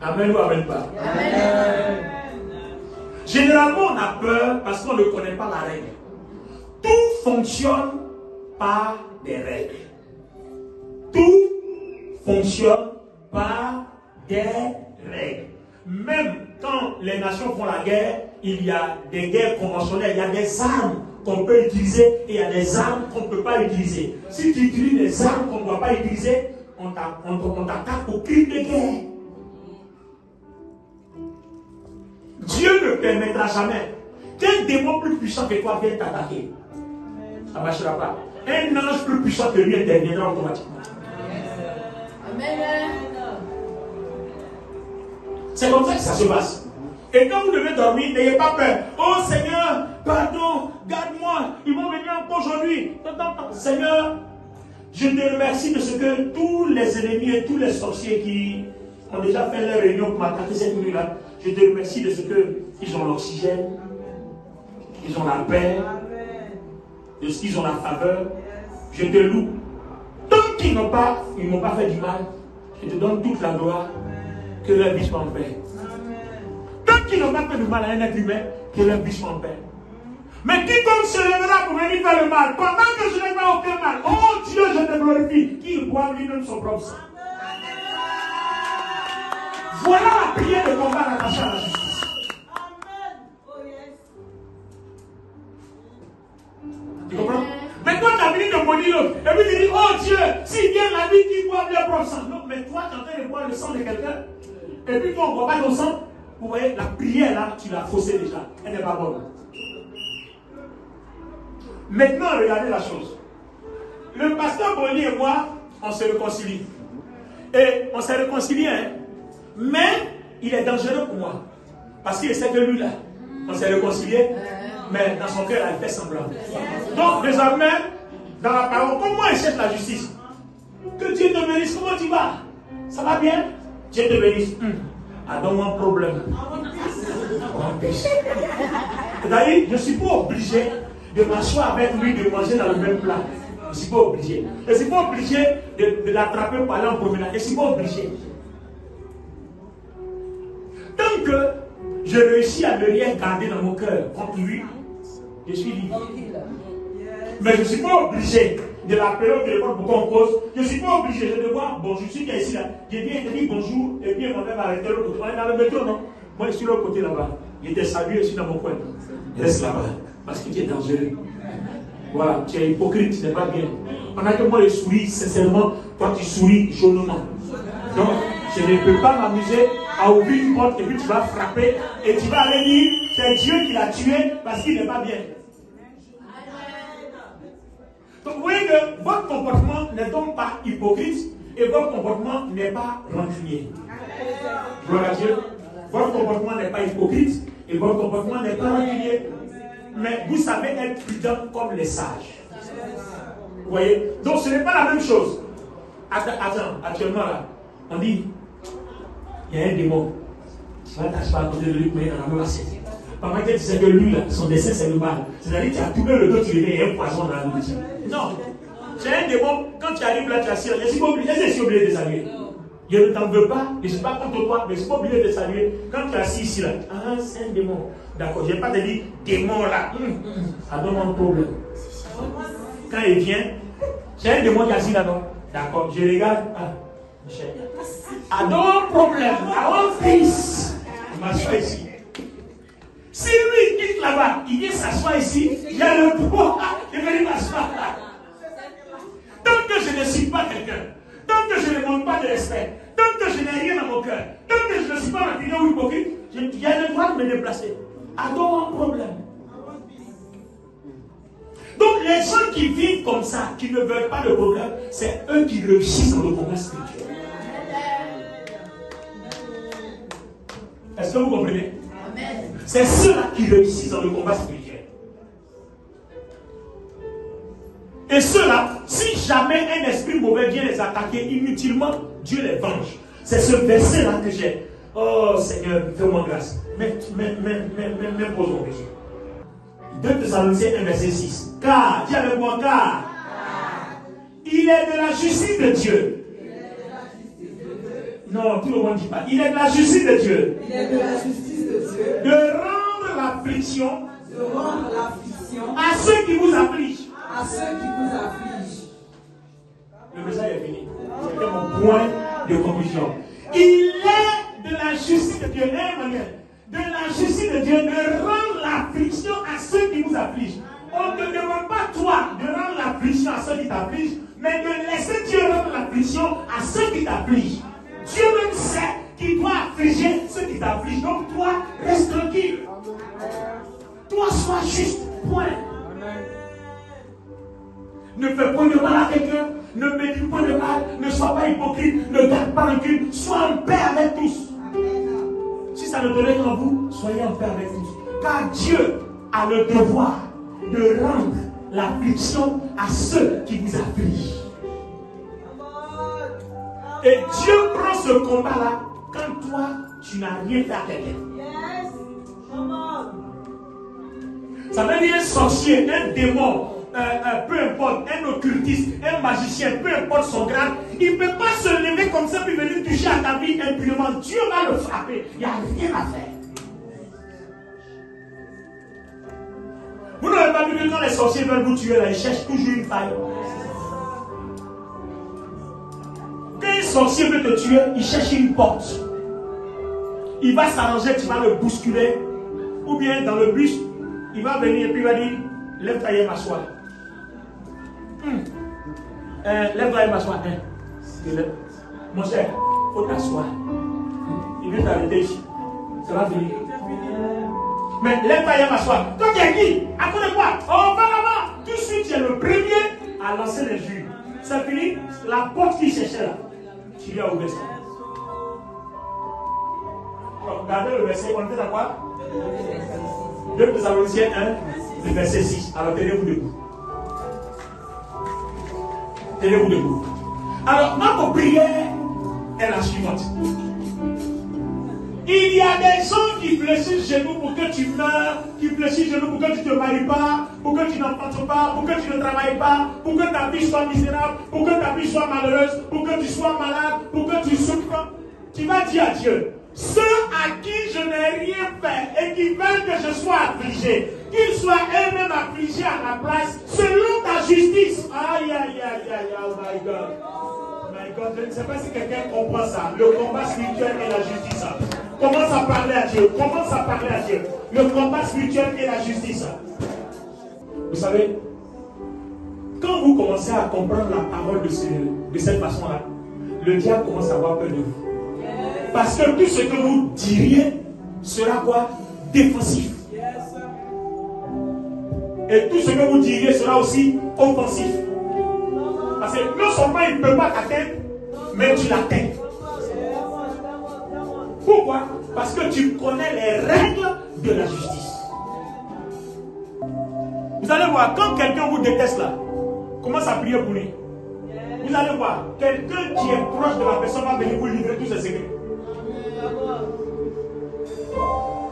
Amen ou amen pas? Amen. Généralement, on a peur parce qu'on ne connaît pas la règle. Tout fonctionne par des règles. Tout fonctionne par des règles. Même quand les nations font la guerre, il y a des guerres conventionnelles, il y a des armes qu'on peut utiliser et il y a des armes qu'on ne peut pas utiliser. Si tu utilises des armes qu'on ne doit pas utiliser, on t'attaque au crime de guerre. Dieu ne permettra jamais qu'un démon plus puissant que toi vienne t'attaquer. Ça ne marchera pas. Un ange plus puissant que lui interviendra automatiquement. Amen. C'est comme ça que ça se passe. Et quand vous devez dormir, n'ayez pas peur. Oh Seigneur, pardon, garde-moi. Ils vont venir encore aujourd'hui. Seigneur, je te remercie de ce que tous les ennemis et tous les sorciers qui ont déjà fait leur réunion pour m'attaquer cette nuit-là, je te remercie de ce qu'ils ont l'oxygène, ils ont la paix, de ce qu'ils ont la faveur. Je te loue. Tant qu'ils n'ont pas fait du mal, je te donne toute la gloire. Que leur vie soit en paix. Tant qu'ils n'ont pas fait du mal à un être humain, que leur vie soit en paix. Mais quiconque se lèvera pour venir faire le mal, pendant que je n'ai pas aucun mal, oh Dieu, je te glorifie, qu'il boive lui-même son propre sang. Voilà la prière de combat attachée à la justice. Tu comprends? Mais toi, tu as fini de maudire l'autre. Et puis tu dis, oh Dieu, s'il vient la vie qui boive leur propre sang. Non, mais toi, tu es en train de boire le sang de quelqu'un. Et puis toi, on ne voit pas ton sang. Vous voyez, la prière là, tu l'as faussée déjà. Elle n'est pas bonne. Maintenant, regardez la chose. Le pasteur Bonny et moi, on se réconcilie. Et on s'est réconcilié, hein. Mais il est dangereux pour moi. Parce qu'il sait que lui là, on s'est réconcilié. Mais dans son cœur, il fait semblant. Donc, désormais, dans la parole, comment il cherche la justice? Que Dieu te bénisse, comment tu vas? Ça va bien? Dieu te bénisse. I don't want problem. C'est-à-dire, je ne suis pas obligé de m'asseoir avec lui, de manger dans le même plat. Je ne suis pas obligé. Je ne suis pas obligé de l'attraper pour aller en promenade. Je ne suis pas obligé. Tant que je réussis à ne rien garder dans mon cœur contre lui, je suis libre. Mais je ne suis pas obligé de l'appeler au téléphone pour qu'on cause. Je ne suis pas obligé de devoir, bon, je suis bien ici là. J'ai bien dit bonjour et puis on va arrêter l'autre côté. On est dans le métro, non? Moi je suis de l'autre côté là-bas. Il était salué, je suis dans mon coin. Reste là-bas. Parce que tu es dangereux. Voilà, tu es hypocrite, tu n'es pas bien. Pendant que moi je souris sincèrement, toi tu souris jaunement. Donc, je ne peux pas m'amuser à ouvrir une porte et puis tu vas frapper et tu vas aller dire c'est Dieu qui l'a tué parce qu'il n'est pas bien. Donc vous voyez que votre comportement n'est donc pas hypocrite et votre comportement n'est pas rancunier. Gloire à Dieu. Votre comportement n'est pas hypocrite et votre comportement n'est pas rancunier. Mais vous savez être prudent comme les sages. Vous voyez? Donc ce n'est pas la même chose. Attends, actuellement là, on dit, il y a un démon. Tu vas t'acheter à côté de lui, mais on a même assez. Pendant que tu sais que lui, là, son dessin c'est le mal. C'est-à-dire que tu as tourné le dos, tu lui mets, il y a un poison dans la nourriture. Non. C'est un démon, quand tu arrives là, tu assires. Je suis obligé de saluer. Je ne t'en veux pas, je ne suis pas contre toi, mais je suis pas obligé de saluer. Quand tu es assis ici, là, ah, c'est un démon. D'accord, je n'ai pas te dire démon là. Ça donne un problème. Quand il vient, c'est un démon qui est assis là, non? D'accord, je regarde. Ah, Michel. I don't want problem, I want peace. Je m'assois ici. Si lui il quitte là-bas, il vient s'asseoir ici, j'ai le droit de venir m'asseoir là. Tant que je ne suis pas quelqu'un, tant que je ne montre pas de respect, tant que je n'ai rien dans mon cœur, tant que je ne suis pas rapide ou hypocrite, il y a le droit de me déplacer. I don't want problem. Donc les gens qui vivent comme ça, qui ne veulent pas de problème, c'est eux qui réussissent dans le combat spirituel. Est-ce que vous comprenez? C'est ceux-là qui réussissent dans le combat spirituel. Et ceux-là, si jamais un esprit mauvais vient les attaquer inutilement, Dieu les venge. C'est ce verset-là que j'ai. Oh Seigneur, fais-moi grâce. Mais posons question. 2 Thessaloniciens 1 verset 6. Car, dis avec moi, car il est de la justice de Dieu. Non, tout le monde ne dit pas. Il est de la justice de Dieu. Il est de la justice de Dieu. De rendre l'affliction à ceux qui vous affligent. À ceux qui vous affligent. Le message est fini. C'était mon point de conclusion. Il est de la justice de Dieu. De la justice de Dieu de rendre l'affliction à ceux qui vous affligent. On ne demande pas toi de rendre l'affliction à ceux qui t'affligent, mais de laisser Dieu rendre l'affliction à ceux qui t'affligent. Dieu même sait qu'il doit affliger ceux qui t'affligent. Donc toi, reste tranquille. Toi, sois juste. Point. Ne fais point de mal à quelqu'un. Ne médite point de mal. Ne sois pas hypocrite. Ne garde pas rancune. Sois en paix avec tous. Si ça ne tenait qu'en vous, soyez en paix avec tous. Car Dieu a le devoir de rendre l'affliction à ceux qui vous affligent. Et Dieu prend ce combat-là quand toi, tu n'as rien fait à quelqu'un. Ça veut dire un sorcier, un démon, peu importe, un occultiste, un magicien, peu importe son grade, il ne peut pas se lever comme ça puis venir toucher à ta vie impunément. Dieu va le frapper. Il n'y a rien à faire. Vous n'avez pas vu que quand les sorciers veulent vous tuer, là, ils cherchent toujours une faille. Quand un sorcier veut te tuer, il cherche une porte. Il va s'arranger, tu vas le bousculer. Ou bien dans le bus, il va venir et puis il va dire, lève-toi et m'assois. Lève-toi et m'assois. Mon cher, il faut t'asseoir. Il veut t'arrêter ici. Ça va venir. Mais lève-toi et m'assois. Toi qui es qui? À côté de quoi? Oh, va là-bas. Tout de suite, tu es le premier à lancer les jus. C'est fini. La porte qu'il cherchait là, tu lui as ouvert ça. Regardez le verset, on était à quoi? 2 Thessaloniciens 1, le verset 6. Alors tenez-vous debout. Tenez-vous debout. Alors notre prière est la suivante. Il y a des gens qui fléchissent chez nous pour que tu meurs, qui fléchissent chez nous pour que tu ne te maries pas, pour que tu n'enfantes pas, pour que tu ne travailles pas, pour que ta vie soit misérable, pour que ta vie soit malheureuse, pour que tu sois malade, pour que tu souffres, tu vas dire à Dieu, ceux à qui je n'ai rien fait et qui veulent que je sois affligé, qu'ils soient eux-mêmes affligés à ma place, selon ta justice. Aïe, aïe, aïe, aïe, oh my God. My God, je ne sais pas si quelqu'un comprend ça. Le combat spirituel et la justice. Commence à parler à Dieu. Commence à parler à Dieu. Le combat spirituel et la justice. Vous savez, quand vous commencez à comprendre la parole de cette façon-là, le diable commence à avoir peur de vous. Parce que tout ce que vous diriez sera quoi? Défensif. Et tout ce que vous diriez sera aussi offensif. Parce que non seulement il ne peut pas t'atteindre, mais tu l'atteins. Pourquoi? Parce que tu connais les règles de la justice. Vous allez voir, quand quelqu'un vous déteste là, commence à prier pour lui. Vous allez voir, quelqu'un qui est proche de la personne va venir vous livrer tous ses secrets.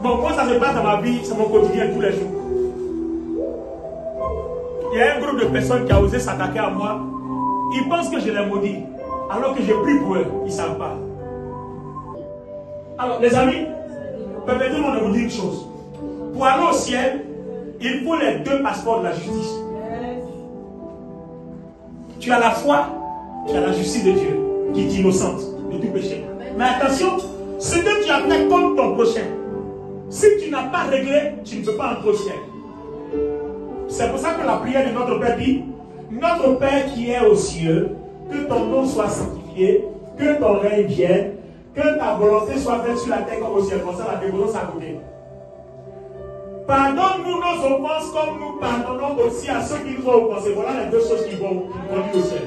Bon, moi ça se passe dans ma vie, c'est mon quotidien tous les jours. Il y a un groupe de personnes qui a osé s'attaquer à moi. Ils pensent que je les maudis, alors que j'ai pris pour eux. Ils ne savent pas. Alors, les amis, permettez-moi de vous dire une chose. Pour aller au ciel, il faut les deux passeports de la justice. Tu as la foi, tu as la justice de Dieu, qui t'innocente de tout péché. Mais attention, ce que tu as fait contre ton prochain, si tu n'as pas réglé, tu ne peux pas entrer au ciel. C'est pour ça que la prière de notre Père dit, notre Père qui est aux cieux, que ton nom soit sanctifié, que ton règne vienne, que ta volonté soit faite sur la terre comme au ciel. Comme ça, la dévotion à côté. Pardonne-nous nos offenses comme nous pardonnons aussi à ceux qui nous ont offensés. Voilà les deux choses qui vont conduire au ciel.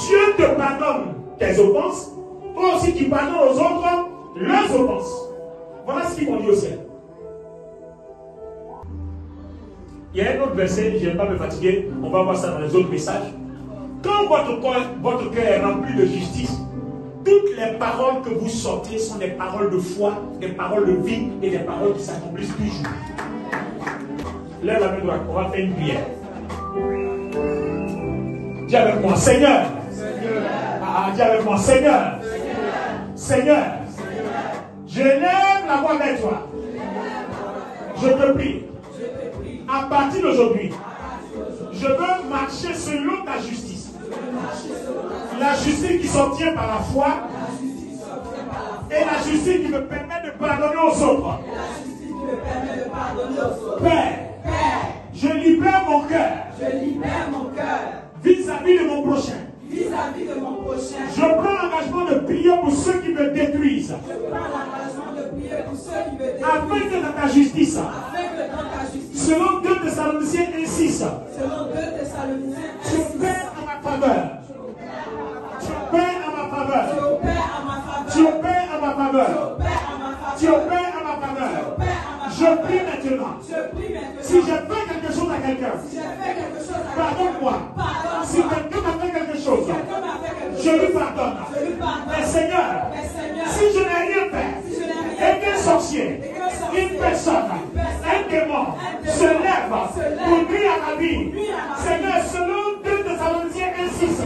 Dieu te pardonne tes offenses, toi aussi tu pardonnes aux autres leurs offenses. Voilà ce qui conduit au ciel. Il y a un autre verset, je ne vais pas me fatiguer, on va voir ça dans les autres messages. Quand votre cœur est rempli de justice, toutes les paroles que vous sortez sont des paroles de foi, des paroles de vie et des paroles qui s'accomplissent toujours. Lève la main droite, on va faire une prière. Dis avec moi, Seigneur. Dis avec moi, Seigneur. Seigneur. Je lève la voix vers toi. Je te prie. À partir d'aujourd'hui, je veux marcher selon ta justice. La justice qui s'obtient par la foi et la justice qui me permet de pardonner aux autres. Père, je libère mon cœur vis-à-vis de mon prochain. Je prends l'engagement de prier pour ceux qui me détruisent. Afin que dans ta justice, selon 2 Thessaloniciens 1:6, tu opères en ma faveur. Tu opères en ma faveur. Tu opères en ma faveur. Tu opères en ma faveur. Je prie maintenant. Si je fais quelque chose à quelqu'un, pardonne-moi. Si quelqu'un m'a fait quelque chose, je lui pardonne. Mais Seigneur, si je n'ai rien fait, et qu'un sorcier, une personne, un démon se lève pour nuire à ma vie, Seigneur, selon 2 Thessaloniciens 1:6,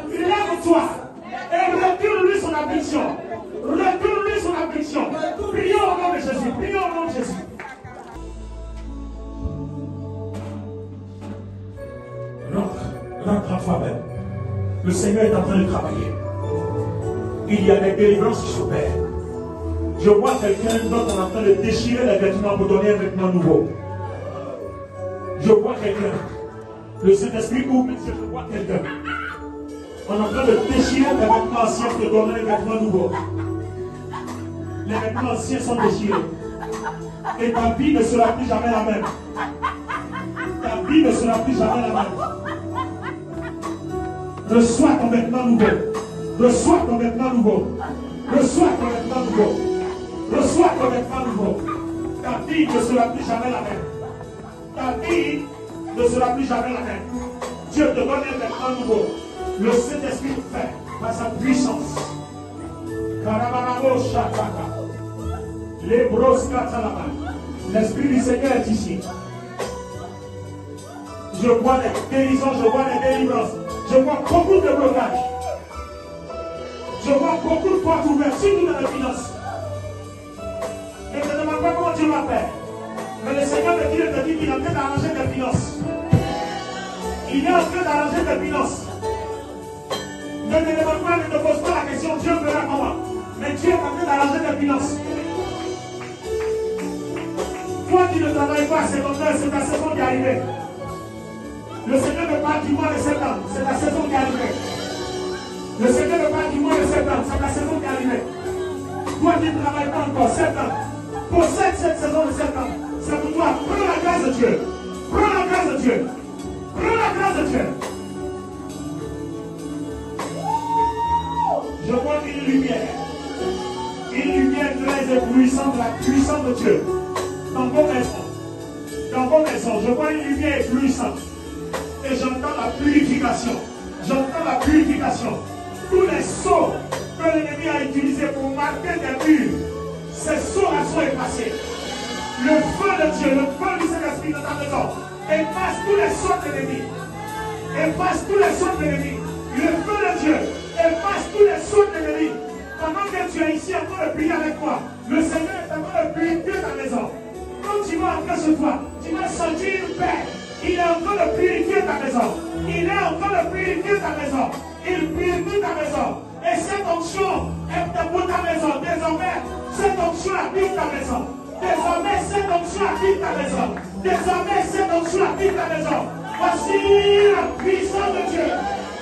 lève-toi et retourne-lui son affliction. Retourne-lui son affliction. Prions au nom de Jésus. Prions au nom de Jésus. Rentre en toi-même. Le Seigneur est en train de travailler. Il y a des délivrances qui s'opèrent. Je vois quelqu'un dont on est en train de déchirer les vêtements pour donner un vêtement nouveau. Je vois quelqu'un. Le Saint-Esprit ouvre mes yeux, je vois quelqu'un. On est en train de déchirer les vêtements anciens pour donner un vêtement nouveau. Les vêtements anciens sont déchirés. Et ta vie ne sera plus jamais la même. Ta vie ne sera plus jamais la même. Reçois ton vêtement nouveau. Reçois ton vêtement nouveau. Reçois ton vêtement nouveau. Reçois ton vêtement nouveau. Ta vie ne sera plus jamais la même. Ta vie ne sera plus jamais la même. Dieu te donne un vêtement nouveau. Le Saint-Esprit fait par sa puissance. L'Esprit du Seigneur est ici. Je vois des guérisons, je vois des délivrances. Je vois beaucoup de blocages. Je vois beaucoup de portes ouvertes, surtout dans les finances. Je ne te demande pas comment tu vas faire. Mais le Seigneur te dit qu'il est en train d'arranger tes finances. Il est en train d'arranger tes finances. Ne te demande pas, ne te pose pas la question, Dieu verra comment. Mais Dieu est en train d'arranger tes finances. Toi qui ne travailles pas, c'est ton heure, c'est ta saison qui est arrivée. Le Seigneur me parle du mois de septembre, c'est ta saison qui est arrivée. Le Seigneur me parle du mois de septembre, c'est ta saison qui est arrivée. Toi qui ne travailles pas encore, septembre, possède cette saison de septembre. C'est pour toi. Prends la grâce de Dieu. Prends la grâce de Dieu. Prends la grâce de Dieu. Je vois une lumière très éblouissante de la puissance de Dieu dans vos maisons. Dans vos maisons, je vois une lumière éblouissante. Et j'entends la purification. J'entends la purification. Tous les sceaux que l'ennemi a utilisés pour marquer des murs, ces sceaux-là sont effacés. Le feu de Dieu, le feu du Saint-Esprit dans ta maison, efface tous les sceaux de l'ennemi. Efface tous les sceaux de l'ennemi. Le feu de Dieu, efface tous les sceaux de l'ennemi. Pendant que tu es ici en train de prier avec moi, le Seigneur est en train de purifier ta maison. Quand tu vas entrer ce soir, tu vas sentir une paix. Il est en train de purifier ta maison. Il est en train de purifier ta maison. Il purifie ta maison. Et cette onction est pour ta maison. Désormais, cette onction habite ta maison. Désormais, cette onction habite ta maison. Désormais, cette onction habite ta maison. Voici la puissance de Dieu.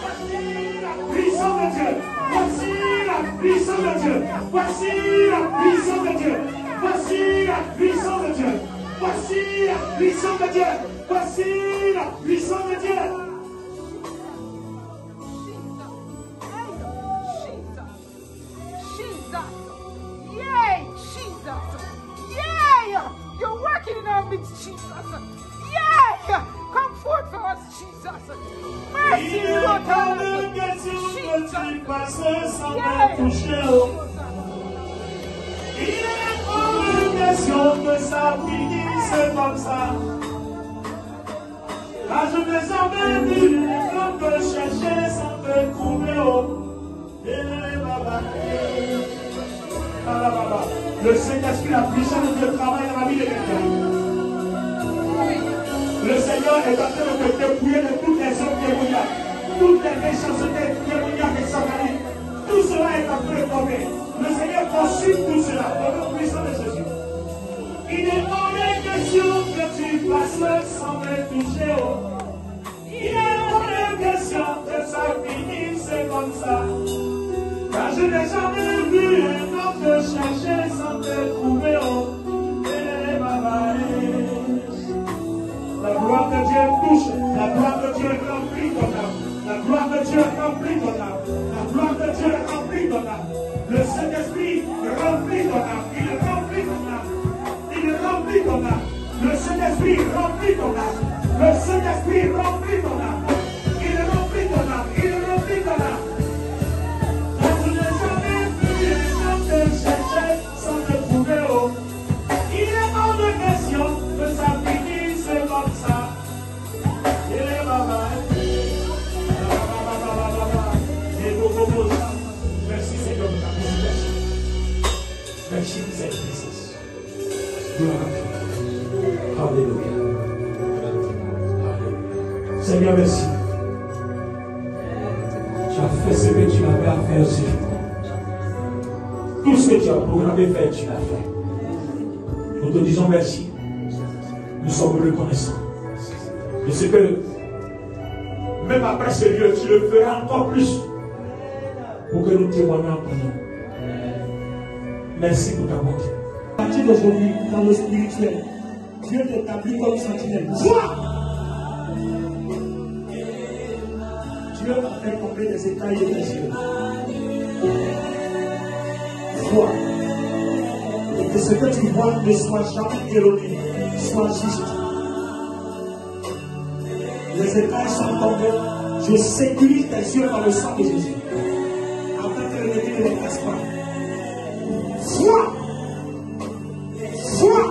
Voici la puissance de Dieu. Voici la puissance de Dieu. Voici la puissance de Dieu. Voici la puissance de Dieu. Voici la puissance de Dieu. Voici la puissance de Dieu. You're working in our midst, Jesus. Yeah! Come forth for us, Jesus. Mercy, Lord. Il est hors de question que ça finisse comme ça. Car je n'ai jamais vu l'homme te chercher sans te trouver. Le Saint-Esprit, la puissance de Dieu travaille dans la vie de quelqu'un. Le Seigneur est en train de te dépouiller de toutes les hommes démoniaques, toutes les méchancetés démoniaques et sataniques. Tout cela est en train de tomber. Le Seigneur consulte tout cela dans le puissance de Jésus. Il est hors de question que tu passes sans me toucher. Il est hors de question que ça finisse comme ça. Car je n'ai jamais vu un homme te chercher sans te trouver. La gloire de Dieu touche, la gloire de Dieu remplit ton âme. La gloire de Dieu remplit ton âme. La gloire de Dieu remplit ton âme. Le Saint-Esprit remplit ton âme. Il remplit ton âme. Il remplit ton âme. Le Saint-Esprit remplit ton âme. Le Saint-Esprit remplit ton âme. Il remplit ton âme. Il remplit ton âme. Je n'ai jamais vu un homme te chercher sans te trouver. Il est hors de question que ça finisse comme ça. Merci Seigneur de ta précision. Merci de cette présence. Gloire à Dieu. Alléluia. Alléluia. Seigneur, merci. Tu as fait ce que tu avais à faire ce jour. Tout ce que tu as programmé faire, tu l'as fait. Nous te disons merci. Nous sommes reconnaissants. Et c'est que, même après ce lieu, tu le feras encore plus pour que nous témoignions ton nom. Merci pour ta bonté. À partir d'aujourd'hui, dans le spirituel, Dieu t'établit comme sentinelle. Vois! Dieu a fait tomber des écailles et des cieux. Vois! Et que ce que tu vois ne soit jamais erroné, soit juste. Les écailles sont tombées. Je sécurise tes yeux dans le sang de Jésus. Afin que l'ennemi ne les casse pas. Foi! Foi!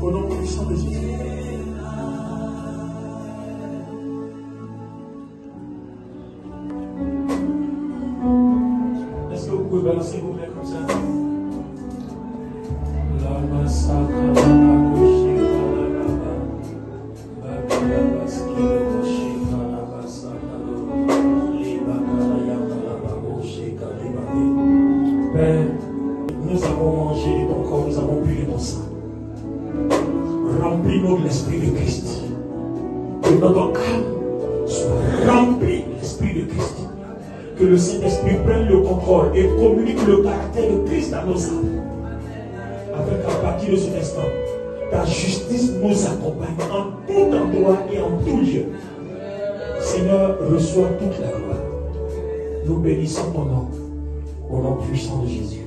Au nom puissant de Jésus. pouvez balancer vos mains comme ça. Père, nous avons mangé de ton corps, nous avons bu de ton sang. Remplis-nous de l'Esprit de Christ. Que notre âme soit remplie de l'Esprit de Christ. Que le Saint-Esprit prenne le contrôle et communique le caractère de Christ dans nos âmes. Afin qu'à partir de cet instant, ta justice nous accompagne en tout endroit et en tout lieu. Seigneur, reçois toute la gloire. Nous bénissons ton nom, au nom puissant de Jésus.